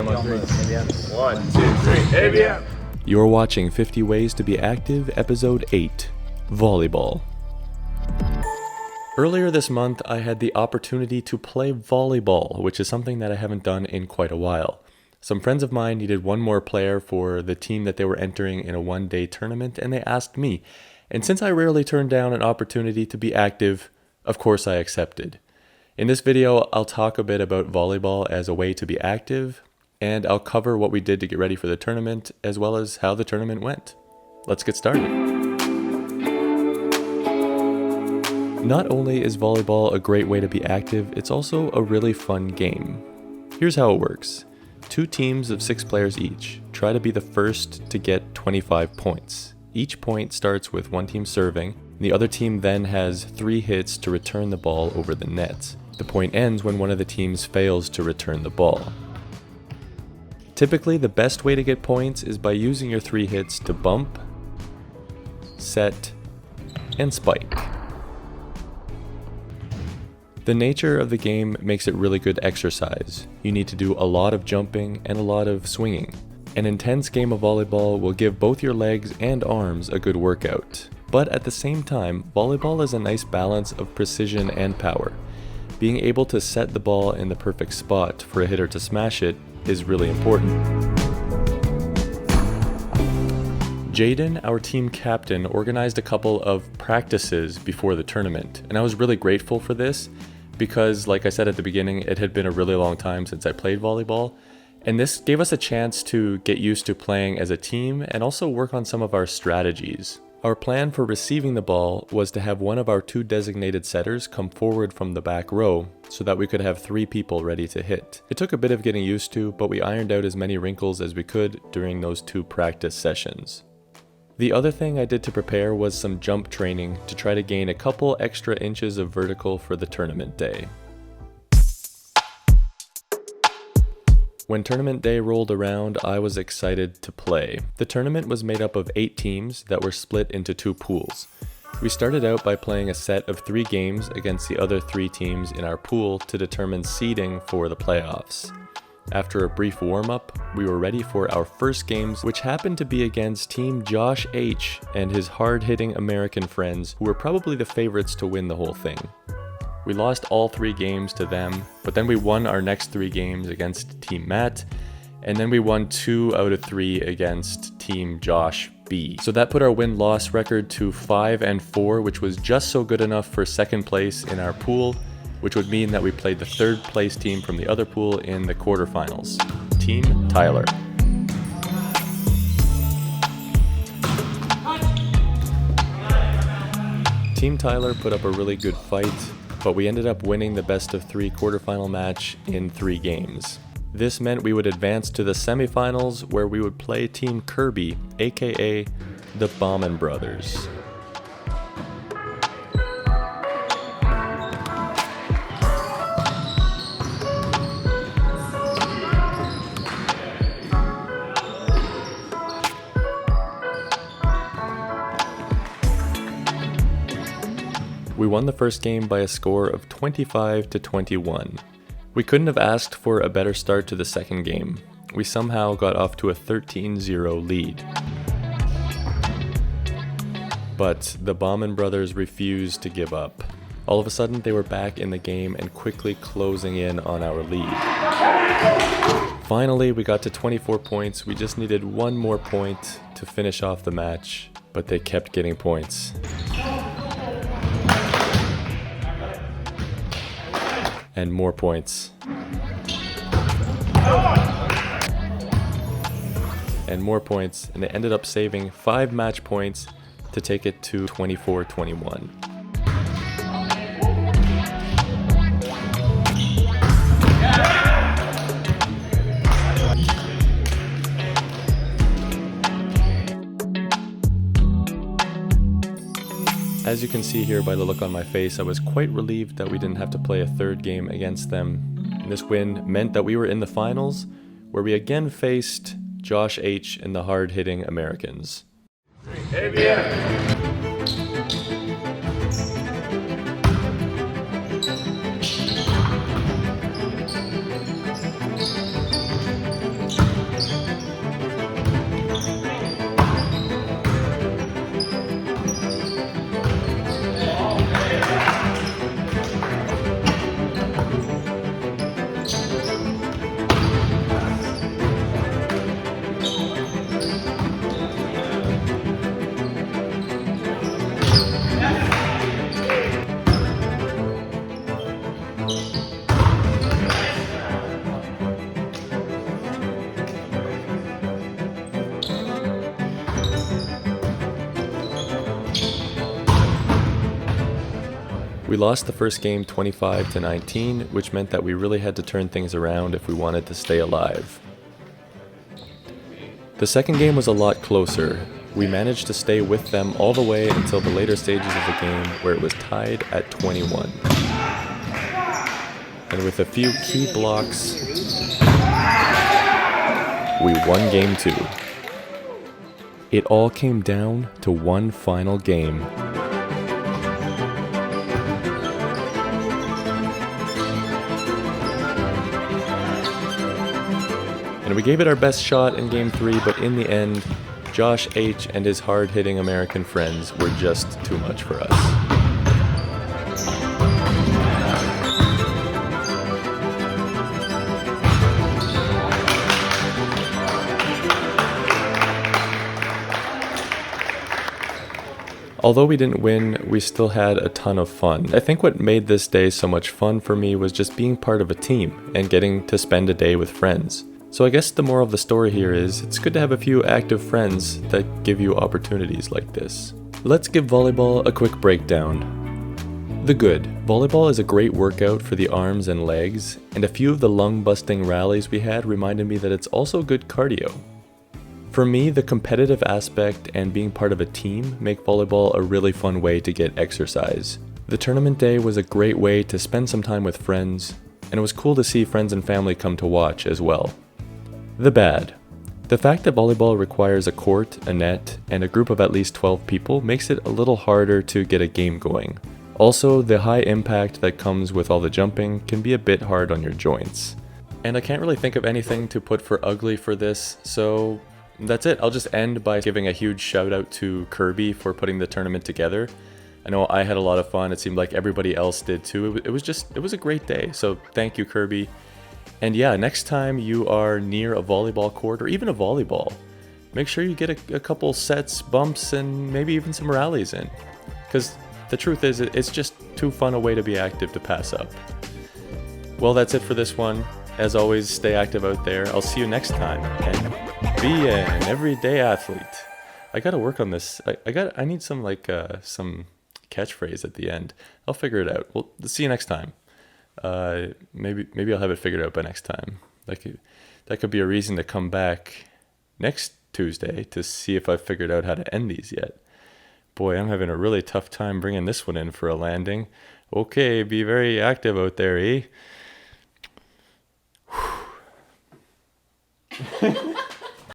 1, 2, 3, ABM! You're watching 50 Ways to Be Active, Episode 8, Volleyball. Earlier this month, I had the opportunity to play volleyball, which is something that I haven't done in quite a while. Some friends of mine needed one more player for the team that they were entering in a one-day tournament, and they asked me. And since I rarely turn down an opportunity to be active, of course I accepted. In this video, I'll talk a bit about volleyball as a way to be active, and I'll cover what we did to get ready for the tournament, as well as how the tournament went. Let's get started. Not only is volleyball a great way to be active, it's also a really fun game. Here's how it works. 2 teams of 6 players each try to be the first to get 25 points. Each point starts with one team serving. The other team then has 3 hits to return the ball over the net. The point ends when one of the teams fails to return the ball. Typically, the best way to get points is by using your 3 hits to bump, set, and spike. The nature of the game makes it really good exercise. You need to do a lot of jumping and a lot of swinging. An intense game of volleyball will give both your legs and arms a good workout. But at the same time, volleyball is a nice balance of precision and power. Being able to set the ball in the perfect spot for a hitter to smash it is really important. Jaden, our team captain, organized a couple of practices before the tournament, and I was really grateful for this because, like I said at the beginning, it had been a really long time since I played volleyball, and this gave us a chance to get used to playing as a team and also work on some of our strategies. Our plan for receiving the ball was to have one of our 2 designated setters come forward from the back row so that we could have 3 people ready to hit. It took a bit of getting used to, but we ironed out as many wrinkles as we could during those 2 practice sessions. The other thing I did to prepare was some jump training to try to gain a couple extra inches of vertical for the tournament day. When tournament day rolled around, I was excited to play. The tournament was made up of 8 teams that were split into 2 pools. We started out by playing a set of 3 games against the other 3 teams in our pool to determine seeding for the playoffs. After a brief warm-up, we were ready for our first games, which happened to be against Team Josh H. and his hard-hitting American friends, who were probably the favorites to win the whole thing. We lost all 3 games to them, but then we won our next 3 games against Team Matt, and then we won 2 out of 3 against Team Josh B. So that put our win-loss record to 5-4, which was just so good enough for second place in our pool, which would mean that we played the 3rd place team from the other pool in the quarterfinals, Team Tyler. Team Tyler put up a really good fight, but we ended up winning the best of 3 quarterfinal match in 3 games. This meant we would advance to the semifinals where we would play Team Kirby, aka the Bauman Brothers. We won the first game by a score of 25-21. We couldn't have asked for a better start to the second game. We somehow got off to a 13-0 lead. But the Bauman brothers refused to give up. All of a sudden, they were back in the game and quickly closing in on our lead. Finally, we got to 24 points. We just needed 1 more point to finish off the match, but they kept getting points. And more points. And more points, and they ended up saving 5 match points to take it to 24-21. As you can see here by the look on my face, I was quite relieved that we didn't have to play a 3rd game against them. And this win meant that we were in the finals, where we again faced Josh H. and the hard-hitting Americans. We lost the first game 25-19, which meant that we really had to turn things around if we wanted to stay alive. The second game was a lot closer. We managed to stay with them all the way until the later stages of the game, where it was tied at 21. And with a few key blocks, we won game 2. It all came down to one final game. And we gave it our best shot in game 3, but in the end, Josh H. and his hard-hitting American friends were just too much for us. Although we didn't win, we still had a ton of fun. I think what made this day so much fun for me was just being part of a team and getting to spend a day with friends. So I guess the moral of the story here is, it's good to have a few active friends that give you opportunities like this. Let's give volleyball a quick breakdown. The good. Volleyball is a great workout for the arms and legs, and a few of the lung-busting rallies we had reminded me that it's also good cardio. For me, the competitive aspect and being part of a team make volleyball a really fun way to get exercise. The tournament day was a great way to spend some time with friends, and it was cool to see friends and family come to watch as well. The bad. The fact that volleyball requires a court, a net, and a group of at least 12 people makes it a little harder to get a game going. Also, the high impact that comes with all the jumping can be a bit hard on your joints. And I can't really think of anything to put for ugly for this, so that's it. I'll just end by giving a huge shout out to Kirby for putting the tournament together. I know I had a lot of fun. It seemed like everybody else did too. It was a great day. So thank you, Kirby. And yeah, next time you are near a volleyball court or even a volleyball, make sure you get a couple sets, bumps, and maybe even some rallies in. Because the truth is, it's just too fun a way to be active to pass up. Well, that's it for this one. As always, stay active out there. I'll see you next time. And be an everyday athlete. I gotta work on this. I need some some catchphrase at the end. I'll figure it out. Well, see you next time. Maybe I'll have it figured out by next time. That could be a reason to come back next Tuesday to see if I've figured out how to end these yet. Boy, I'm having a really tough time bringing this one in for a landing. Okay, be very active out there, eh?